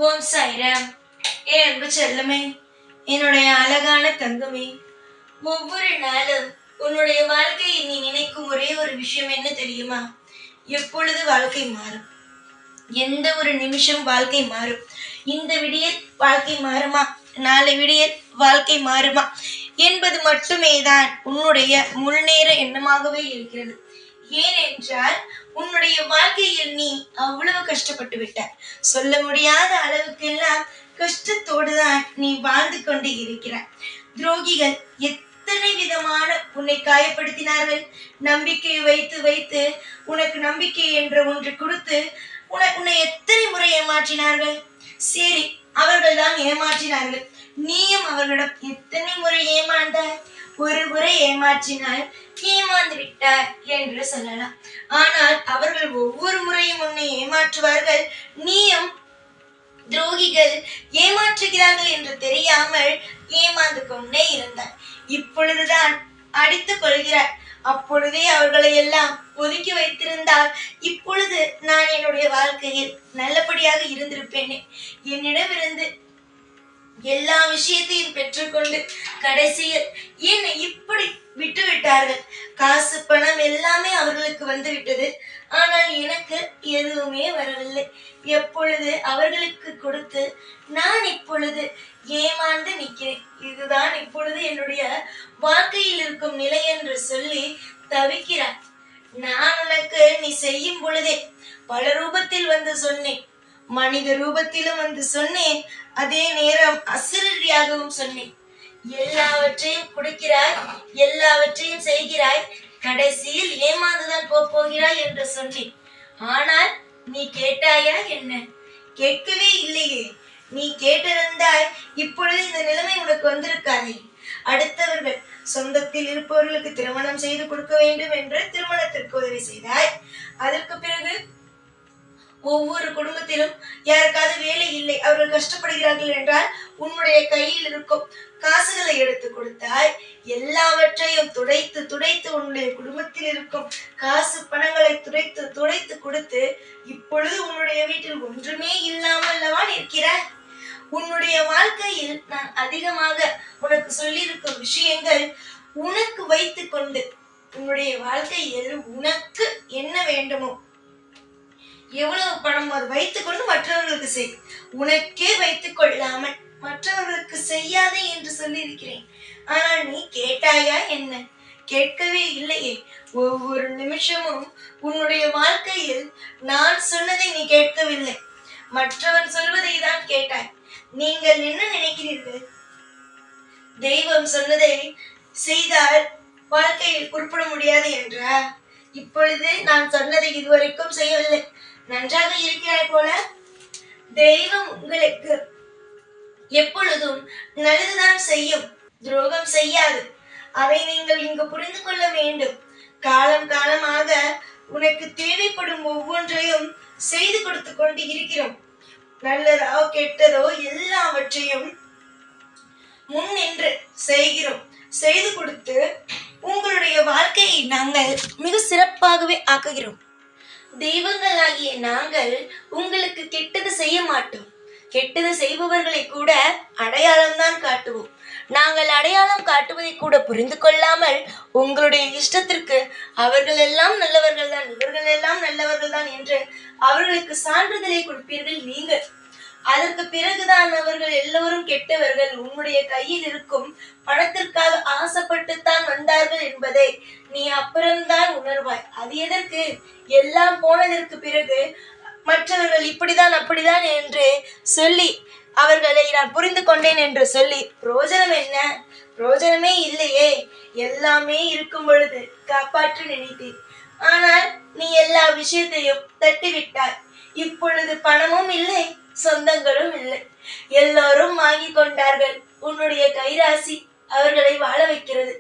ஓம் சாய்ராம். ஏ அன்பு செல்லமே, என்னுடைய அழகான தங்கமே, ஒவ்வொரு நாளும் உன்னுடைய வாழ்க்கையை நீ நினைக்கும் ஒரே ஒரு விஷயம் என்ன தெரியுமா? எப்பொழுது வாழ்க்கை மாறும், எந்த ஒரு நிமிஷம் வாழ்க்கை மாறும், இந்த விடியல் வாழ்க்கை மாறுமா, நாளை விடியல் வாழ்க்கை மாறுமா என்பது மட்டுமே தான் உன்னுடைய முன்னேற எண்ணமாகவே இருக்கிறது. ஏனென்றால் உன்னுடைய வாழ்க்கையில் நீ அவ்வளவு கஷ்டப்பட்டு விட்டாய். சொல்ல முடியாத அளவுக்கெல்லாம் கஷ்டத்தோடுதான் நீ வாழ்ந்து கொண்டு இருக்கிறாய். துரோகிகள் எத்தனை விதமான உன்னை காயப்படுத்தினார்கள். நம்பிக்கையை வைத்து வைத்து உனக்கு நம்பிக்கை என்ற ஒன்று கொடுத்து உன்னை எத்தனை முறை ஏமாற்றினார்கள். சரி, அவர்கள் தான் ஏமாற்றினார்கள், நீயும் அவர்களிடம் எத்தனை முறை ஏமாந்தாய்? ஒரு முறை ஏமாற்றினால் ஏமாந்து விட்டார் என்று சொல்லலாம். ஆனால் அவர்கள் ஒவ்வொரு முறையும் உன்னை ஏமாற்றுவார்கள். நீயும் துரோகிகள் ஏமாற்றுகிறார்கள் என்று தெரியாமல் ஏமாந்து கொண்டே இருந்தார். இப்பொழுதுதான் அடித்துக் கொள்கிறார். அப்பொழுதே அவர்களை எல்லாம் ஒதுக்கி வைத்திருந்தால் இப்பொழுது நான் என்னுடைய வாழ்க்கையில் நல்லபடியாக இருந்திருப்பேனே. என்னிடமிருந்து எல்லா விஷயத்தையும் பெற்றுக்கொண்டு கடைசியில் என்னை இப்படி விட்டு விட்டார்கள். காசு பணம் எல்லாமே அவர்களுக்கு வந்து விட்டது, ஆனால் எனக்கு எதுவுமே வரவில்லை. எப்பொழுது அவர்களுக்கு கொடுத்து நான் இப்பொழுது ஏமாந்து நிற்கிறேன். இதுதான் இப்பொழுது என்னுடைய வாழ்க்கையில் இருக்கும் நிலை என்று சொல்லி தவிக்கிறார். நான் உனக்கு நீ செய்யும் பொழுதே பல ரூபத்தில் வந்து சொன்னேன், மனித ரூபத்திலும் வந்து சொன்னேன், அதே நேரம் அசிரியாகவும் சொன்னேன். எல்லாவற்றையும் கொடுக்கிறாய், எல்லாவற்றையும் செய்கிறாய், கடைசியில் ஏமாந்துதான் போகிறாய் என்று சொன்னேன். ஆனால் நீ கேட்டாயா என்ன? கேட்கவே இல்லையே. நீ கேட்டிருந்தாய் இப்பொழுது இந்த நிலைமை உனக்கு வந்திருக்காதே. அடுத்தவர்கள் சொந்தத்தில் இருப்பவர்களுக்கு திருமணம் செய்து கொடுக்க வேண்டும் என்று திருமணத்திற்கு உதவி செய்தாய். அதற்கு பிறகு ஒவ்வொரு குடும்பத்திலும் யாருக்காவது வேலை இல்லை, அவர்கள் கஷ்டப்படுகிறார்கள் என்றால் உன்னுடைய கையில் இருக்கும் காசுகளை எடுத்து கொடுத்தாய். எல்லாவற்றையும் துடைத்து துடைத்து உன்னுடைய குடும்பத்தில் இருக்கும் காசு பணங்களை துடைத்து துடைத்து கொடுத்து இப்பொழுது உன்னுடைய வீட்டில் ஒன்றுமே இல்லாமல் அல்லவா நிற்கிறாய். உன்னுடைய வாழ்க்கையில் நான் அதிகமாக உனக்கு சொல்லியிருக்கும் விஷயங்கள் உனக்கு வைத்து கொண்டு உன்னுடைய வாழ்க்கையில் உனக்கு என்ன வேண்டுமோ, எவ்வளவு பணம் அது வைத்துக் கொண்டு மற்றவர்களுக்கு செய். உனக்கே வைத்துக் கொள்ளாமல் மற்றவர்களுக்கு செய்யாதே என்று சொல்லி இருக்கிறேன். ஆனால் நீ கேட்டாயா என்ன? கேட்கவே இல்லையே. ஒவ்வொரு நிமிஷமும் உன்னுடைய வாழ்க்கையில் நான் சொன்னதை நீ கேட்கவில்லை, மற்றவன் சொல்வதை தான் கேட்டாய். நீங்கள் என்ன நினைக்கிறீர்கள்? தெய்வம் சொன்னதை செய்தால் வாழ்க்கையில் உருப்பட முடியாது என்றா? இப்பொழுது நான் சொன்னதை இதுவரைக்கும் செய்யவில்லை, நன்றாக இருக்கிறாய் போல. தெய்வம் உங்களுக்கு எப்பொழுதும் நல்லதுதான் செய்யும், துரோகம் செய்யாது. அதை நீங்கள் இங்கு புரிந்து கொள்ள வேண்டும். காலம் காலமாக உனக்கு தேவைப்படும் ஒவ்வொன்றையும் செய்து கொடுத்து கொண்டு இருக்கிறோம். நல்லதோ கெட்டதோ எல்லாவற்றையும் முன்னின்று செய்கிறோம். செய்து கொடுத்து உங்களுடைய வாழ்க்கையை நாங்கள் மிக சிறப்பாகவே ஆக்குகிறோம். தெய்வங்களாகிய நாங்கள் உங்களுக்கு கெட்டது செய்ய மாட்டோம். கெட்டது செய்பவர்களை கூட அடையாளம் தான் காட்டுவோம். நாங்கள் அடையாளம் காட்டுவதை கூட புரிந்து கொள்ளாமல் உங்களுடைய இஷ்டத்திற்கு அவர்கள் எல்லாம் நல்லவர்கள் தான், இவர்கள் எல்லாம் நல்லவர்கள் தான் என்று அவர்களுக்கு சான்றிதழை கொடுப்பீர்கள் நீங்கள். அதற்கு பிறகுதான் அவர்கள் எல்லோரும் கெட்டவர்கள், உன்னுடைய கையில் இருக்கும் பணத்திற்காக ஆசைப்பட்டுத்தான் வந்தார்கள் என்பதை நீ அப்புறம்தான் உணர்வாய். அது எதற்கு? எல்லாம் போனதற்கு பிறகு மற்றவர்கள் இப்படிதான் அப்படிதான் என்று சொல்லி அவர்களை நான் புரிந்து கொண்டேன் என்று சொல்லி பிரயோஜனம் என்ன? பிரயோஜனமே இல்லையே. எல்லாமே இருக்கும் பொழுது காப்பாற்ற நினைத்தேன், ஆனால் நீ எல்லா விஷயத்தையும் தட்டிவிட்டாய். இப்பொழுது பணமும் இல்லை, சொந்தங்களும் இல்லை, எல்லோரும் வாங்கி கொண்டார்கள். உன்னுடைய கைராசி அவர்களை வாழ வைக்கிறது.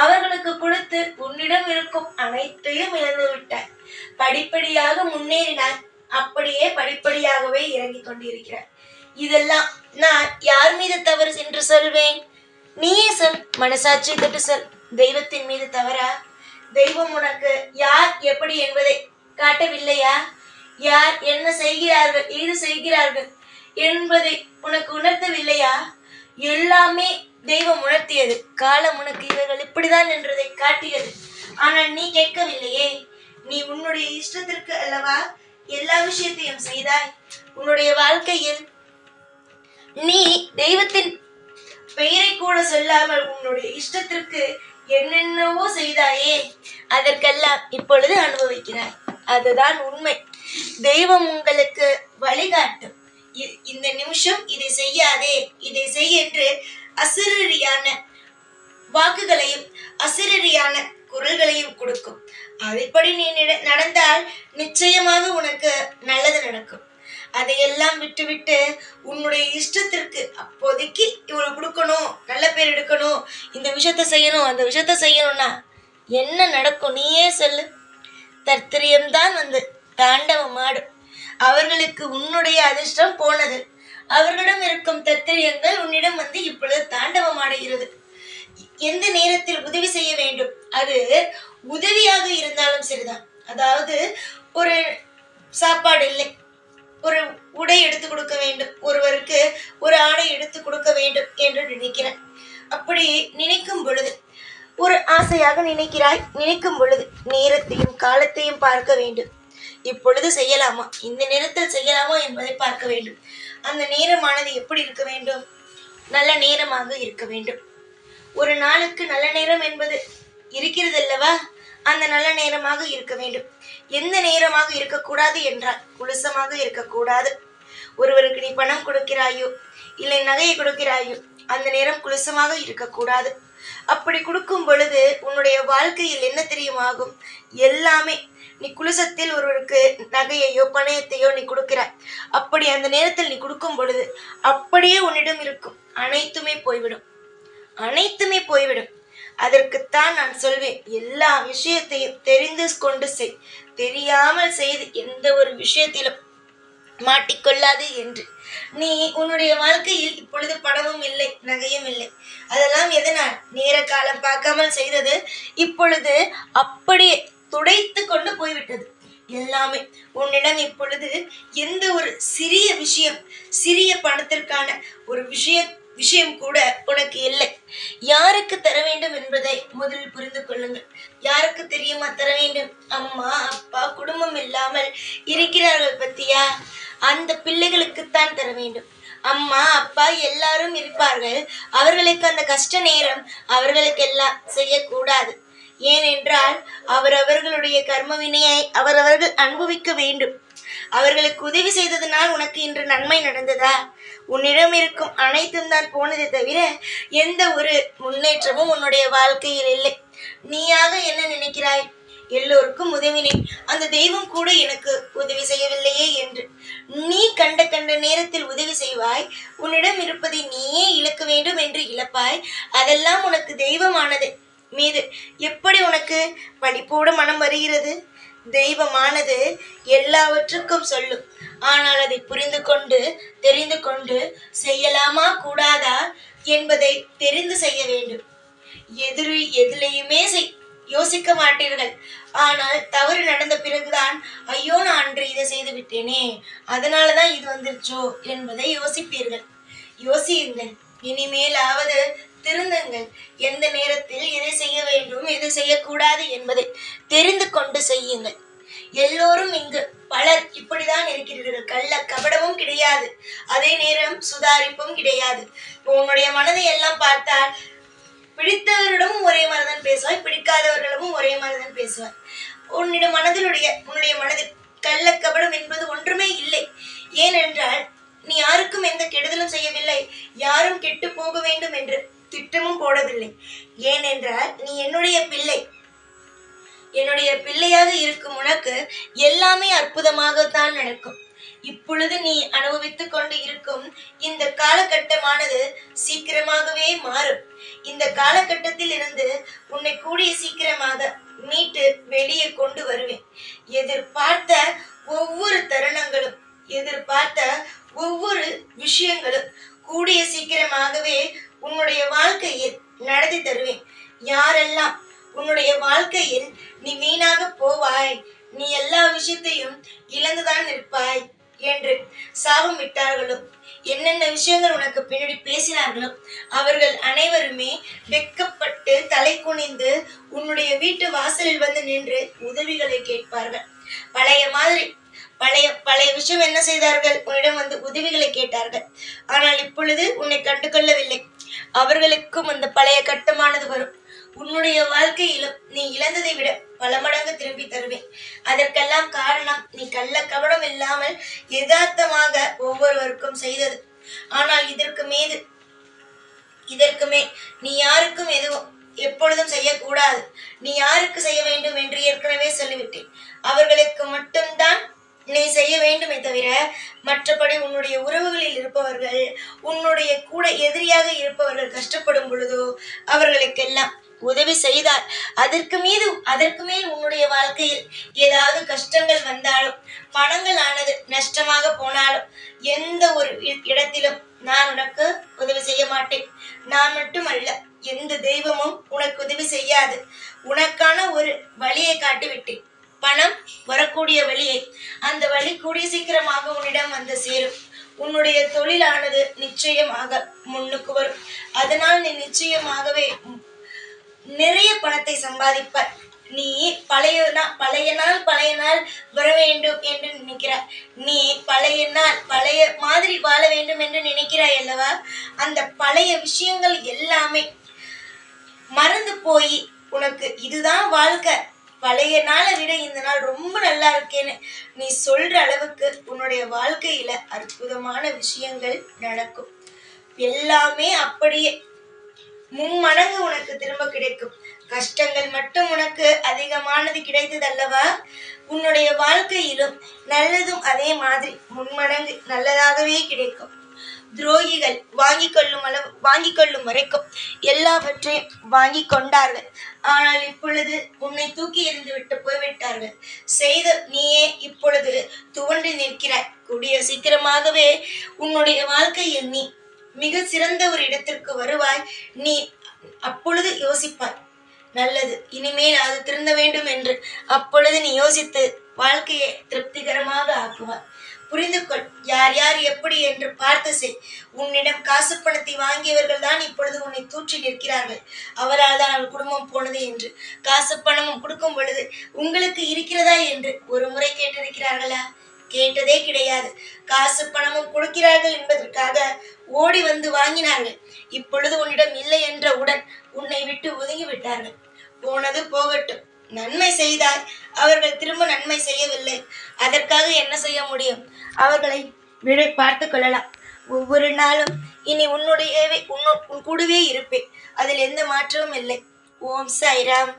அவர்களுக்கு கொடுத்து உன்னிடம் இருக்கும் அனைத்தையும் இழந்து விட்டாய். படிப்படியாக முன்னேறினாய், அப்படியே படிப்படியாகவே இறங்கி கொண்டிருக்கிறார். இதெல்லாம் நான் யார் மீது தவறு என்று சொல்வேன்? நீயே சொல், மனசாட்சி தொட்டு சொல். தெய்வத்தின் மீது தவறா? தெய்வம் உனக்கு யார் எப்படி என்பதை காட்டவில்லையா? யார் என்ன செய்கிறார்கள், ஏது செய்கிறார்கள் என்பதை உனக்கு உணர்த்தவில்லையா? எல்லாமே தெய்வம் உணர்த்தியது. காலம் உனக்கு இவர்கள் இப்படிதான் என்றதை காட்டியது. ஆனால் நீ கேட்கவில்லையே. நீ உன்னுடைய இஷ்டத்திற்கு அல்லவா எல்லா விஷயத்தையும் செய்தாய். உன்னுடைய வாழ்க்கையில் நீ தெய்வத்தின் பெயரை கூட சொல்லாமல் உன்னுடைய இஷ்டத்திற்கு என்னென்னவோ செய்தாயே. அதற்கெல்லாம் இப்பொழுது அனுபவிக்கிறாய். அதுதான் உண்மை. தெய்வம் உங்களுக்கு வழிகாட்டும். இந்த நிமிஷம் இதை செய்யாதே, இதை செய் என்று அசிரரியான வாக்குகளையும் அசிரரியான குரல்களையும் கொடுக்கும். அதைப்படி நீ நடந்தால் நிச்சயமாக உனக்கு நல்லது நடக்கும். அதையெல்லாம் விட்டுவிட்டு உன்னுடைய இஷ்டத்திற்கு அப்போதைக்கு இவ்வளவு கொடுக்கணும், நல்ல பேர் எடுக்கணும், இந்த விஷயத்த செய்யணும், அந்த விஷயத்த செய்யணும்னா என்ன நடக்கும்? நீயே சொல்லு. தர்த்திரியம்தான் வந்து தாண்டவம் ஆடும். அவர்களுக்கு உன்னுடைய அதிர்ஷ்டம் போனது. அவர்களிடம் இருக்கும் தத்திரியங்கள் உன்னிடம் வந்து இப்பொழுது தாண்டவம் ஆடுகிறது. எந்த நேரத்தில் உதவி செய்ய வேண்டும், அது உதவியாக இருந்தாலும் சரிதான். அதாவது ஒரு சாப்பாடு இல்லை, ஒரு உடை எடுத்து கொடுக்க வேண்டும், ஒருவருக்கு ஒரு ஆடை எடுத்து கொடுக்க வேண்டும் என்று நினைக்கிறேன். அப்படி நினைக்கும் பொழுது ஒரு ஆசையாக நினைக்கும் பொழுது நேரத்தையும் காலத்தையும் பார்க்க வேண்டும். இப்பொழுது செய்யலாமா, இந்த நேரத்தில் செய்யலாமா என்பதை பார்க்க வேண்டும். அந்த நேரமானது எப்படி இருக்க வேண்டும்? நல்ல நேரமாக இருக்க வேண்டும். ஒரு நாளுக்கு நல்ல நேரம் என்பது இருக்கிறது அல்லவா? அந்த நல்ல நேரமாக இருக்க வேண்டும். எந்த நேரமாக இருக்கக்கூடாது என்றால் குலுசமாக இருக்கக்கூடாது. ஒருவருக்கு நீ பணம் கொடுக்கிறாயோ இல்லை நகையை கொடுக்கிறாயோ, அந்த நேரம் குலுசமாக இருக்கக்கூடாது. அப்படி கொடுக்கும் பொழுது உன்னுடைய வாழ்க்கையில் என்ன தெரியுமாகும்? எல்லாமே நீ குலுசத்தில் ஒருவருக்கு நகையையோ பணயத்தையோ நீ கொடுக்கிறாய். அப்படி அந்த நேரத்தில் நீ கொடுக்கும் பொழுது அப்படியே உன்னிடம் இருக்கும் அனைத்துமே போய்விடும், அனைத்துமே போய்விடும். அதற்குத்தான் நான் சொல்வேன், எல்லா விஷயத்தையும் தெரிந்து கொண்டு செய். தெரியாமல் செய்து எந்த ஒரு விஷயத்திலும் மாட்டிக்கொள்ளாது என்று. நீ உன்னுடைய வாழ்க்கையில் இப்பொழுது பணமும் இல்லை, நகையும் இல்லை. அதெல்லாம் எதனால்? நேர காலம் பார்க்காமல் செய்தது இப்பொழுது அப்படியே துடைத்து கொண்டு போய்விட்டது. எல்லாமே உன்னிடம் இப்பொழுது எந்த ஒரு சிறிய விஷயம், சிறிய பணத்திற்கான ஒரு விஷயம் கூட உனக்கு இல்லை. யாருக்கு தர வேண்டும் என்பதை முதலில் புரிந்து கொள்ளுங்கள். யாருக்கு தெரியுமா தர வேண்டும்? அம்மா அப்பா குடும்பம் இல்லாமல் இருக்கிறார்கள் பத்தியா, அந்த பிள்ளைகளுக்குத்தான் தர வேண்டும். அம்மா அப்பா எல்லாரும் இருப்பார்கள், அவர்களுக்கு அந்த கஷ்ட நேரம் அவர்களுக்கெல்லாம் செய்யக்கூடாது. ஏனென்றால் அவரவர்களுடைய கர்ம வினையை அவரவர்கள் அனுபவிக்க வேண்டும். அவர்களுக்கு உதவி செய்ததனால் உனக்கு இன்று நன்மை நடந்ததா? உன்னிடம் இருக்கும் அனைத்தும் தான் போனதை தவிர எந்த ஒரு முன்னேற்றமும் உன்னுடைய வாழ்க்கையில் இல்லை. நீயாக என்ன நினைக்கிறாய்? எல்லோருக்கும் உதவினேன், அந்த தெய்வம் கூட எனக்கு உதவி செய்யவில்லையே என்று. நீ கண்ட நேரத்தில் உதவி செய்வாய். உன்னிடம் இருப்பதை நீயே இழக்க வேண்டும் என்று இழப்பாய். அதெல்லாம் உனக்கு தெய்வமானது மீது எப்படி உனக்கு படிப்போடு மனம் வருகிறது? தெய்வமானது எல்லாவற்றுக்கும் சொல்லும். ஆனால் அதை புரிந்து கொண்டு தெரிந்து கொண்டு செய்யலாமா கூடாதா என்பதை தெரிந்து செய்ய வேண்டும். எதிலையுமே யோசிக்க மாட்டீர்கள். ஆனால் தவறு நடந்த பிறகுதான் ஐயோ நான் அன்று இதை செய்து விட்டேனே, அதனாலதான் இது வந்துருச்சோ என்பதை யோசிப்பீர்கள். யோசியுங்கள். இனிமேலாவது திருந்துங்கள். எந்த நேரத்தில் எதை செய்ய வேண்டும் எதை செய்யக்கூடாது என்பதை தெரிந்து கொண்டு செய்யுங்கள். எல்லோரும் இங்கு பலர் இப்படிதான் இருக்கிறீர்கள். கள்ள கபடமும் கிடையாது, அதே நேரம் சுதாரிப்பும் கிடையாது. இப்போ உன்னுடைய மனதை எல்லாம் பார்த்தால் பிடித்தவரிடமும் ஒரே மாதிரிதான் பேசுவாய், பிடிக்காதவர்களிடமும் ஒரே மாதிரிதான் பேசுவாய். உன்னுடைய மனதில் கள்ள கபடம் என்பது ஒன்றுமே இல்லை. ஏனென்றால் நீ யாருக்கும் எந்த கெடுதலும் செய்யவில்லை, யாரும் கெட்டு போக வேண்டும் என்று திட்டமும் போடவில்லை. ஏனென்றால் நீ என்னுடைய பிள்ளையாக இருக்கும் உனக்கு எல்லாமே அற்புதமாகத்தான் நடக்கும். இப்பொழுது நீ அனுபவித்துக் கொண்டு இருக்கும் இந்த காலகட்டமானது சீக்கிரமாகவே மாறும். இந்த காலகட்டத்தில் இருந்து உன்னை கூடிய சீக்கிரமாக மீட்டு வெளியே கொண்டு வருவேன். எதிர்பார்த்த ஒவ்வொரு தருணங்களும், எதிர்பார்த்த ஒவ்வொரு விஷயங்களும் கூடிய சீக்கிரமாகவே உன்னுடைய வாழ்க்கையில் நடத்தி தருவேன். யாரெல்லாம் உன்னுடைய வாழ்க்கையில் நீ வீணாக போவாய், நீ எல்லா விஷயத்தையும் இழந்துதான் நிற்பாய் என்று சாபம் விட்டார்களோ, என்னென்ன விஷயங்கள் உனக்கு பின்னாடி பேசினார்களோ அவர்கள் அனைவருமே வெட்கப்பட்டு தலை குனிந்து உன்னுடைய வீட்டு வாசலில் வந்து நின்று உதவிகளை கேட்பார்கள். பழைய மாதிரி பழைய விஷயம் என்ன செய்தார்கள்? உன்னிடம் வந்து உதவிகளை கேட்டார்கள். ஆனால் இப்பொழுது உன்னை கண்டுகொள்ளவில்லை. அவர்களுக்கும் அந்த பழைய கட்டமானது வரும். உன்னுடைய வாழ்க்கையிலும் நீ இழந்ததை விட பல மடங்கு திரும்பி தருவேன். அதற்கெல்லாம் காரணம் நீ கள்ள கபடம் இல்லாமல் யதார்த்தமாக ஒவ்வொருவருக்கும் செய்தது. ஆனால் இதற்குமே நீ யாருக்கும் எதுவும் எப்பொழுதும் செய்யக்கூடாது. நீ யாருக்கு செய்ய வேண்டும் என்று ஏற்கனவே சொல்லிவிட்டேன். அவர்களுக்கு மட்டும்தான் நீ செய்ய வேண்டுமே தவிர மற்றபடி உன்னுடைய உறவுகளில் இருப்பவர்கள், உன்னுடைய கூட எதிரியாக இருப்பவர்கள் கஷ்டப்படும் பொழுதோ அவர்களுக்கெல்லாம் உதவி செய்தால் அதற்கு மேல் உன்னுடைய வாழ்க்கையில் ஏதாவது கஷ்டங்கள் வந்தாலும், பணங்கள் ஆனது நஷ்டமாக போனாலும், எந்த ஒரு இடத்திலும் நான் உனக்கு உதவி செய்ய மாட்டேன். நான் மட்டுமல்ல, எந்த தெய்வமும் உனக்கு உதவி செய்யாது. உனக்கான ஒரு வழியை காட்டிவிட்டேன். பணம் வரக்கூடிய வழியை, அந்த வழி கூடிய சீக்கிரமாக உன்னிடம் வந்து சேரும். உன்னுடைய தொழிலானது நிச்சயமாக முன்னுக்கு வரும். அதனால் நீ நிச்சயமாகவே நிறைய பணத்தை சம்பாதிப்பாய். நீ பழைய நாள் வர வேண்டும் என்று நினைக்கிறாய். நீ பழைய மாதிரி வாழ வேண்டும் என்று நினைக்கிறாய் அல்லவா? அந்த பழைய விஷயங்கள் எல்லாமே மறந்து போய் உனக்கு இதுதான் வாழ்க்கை, பழைய நாளை விட இந்த நாள் ரொம்ப நல்லா இருக்கேன்னு நீ சொல்ற அளவுக்கு உன்னுடைய வாழ்க்கையில அற்புதமான விஷயங்கள் நடக்கும். எல்லாமே அப்படியே மும்மடங்கு உனக்கு திரும்ப கிடைக்கும். கஷ்டங்கள் மட்டும் உனக்கு அதிகமானது கிடைத்தது அல்லவா? உன்னுடைய வாழ்க்கையிலும் நல்லதும் அதே மாதிரி முன்மடங்கு நல்லதாகவே கிடைக்கும். துரோகிகள் வாங்கி கொள்ளும் வரைக்கும் எல்லாவற்றையும் வாங்கி கொண்டார்கள். ஆனால் இப்பொழுது உன்னை தூக்கி எறிந்து விட்டு போய்விட்டார்கள். செய்த நீயே இப்பொழுது துவண்டு நிற்கிறாய். கூடிய சீக்கிரமாகவே உன்னுடைய வாழ்க்கையில் நீ மிக சிறந்த ஒரு இடத்திற்கு வருவாய். நீ அப்பொழுது யோசிப்பாய், நல்லது, இனிமேல் அது திருந்த வேண்டும் என்று. அப்பொழுது நீ யோசித்து வாழ்க்கையை திருப்திகரமாக ஆக்குவாய். புரிந்து கொள். யார் யார் எப்படி என்று பார்த்து செய். உன்னிடம் காசு பணத்தை வாங்கியவர்கள் தான் இப்பொழுது உன்னை தூற்றி நிற்கிறார்கள். அவரால் தான் அவள் குடும்பம் போனது என்று. காசு பணமும் கொடுக்கும் பொழுது உங்களுக்கு இருக்கிறதா என்று ஒரு முறை கேட்டிருக்கிறார்களா? கேட்டதே கிடையாது. காசு பணமும் கொடுக்கிறார்கள் என்பதற்காக ஓடி வந்து வாங்கினார்கள். இப்பொழுது உன்னிடம் இல்லை என்ற உடன் உன்னை விட்டு ஒதுங்கி விட்டார்கள். போனது போகட்டும். நன்மை செய்தாய், அவர்கள் திரும்ப நன்மை செய்யவில்லை. அதற்காக என்ன செய்ய முடியும்? அவர்களை விடை பார்த்து கொள்ளலாம். ஒவ்வொரு நாளும் இனி உன் கூடவே இருப்பேன். அதில் எந்த மாற்றமும் இல்லை. ஓம் சாய்ராம்.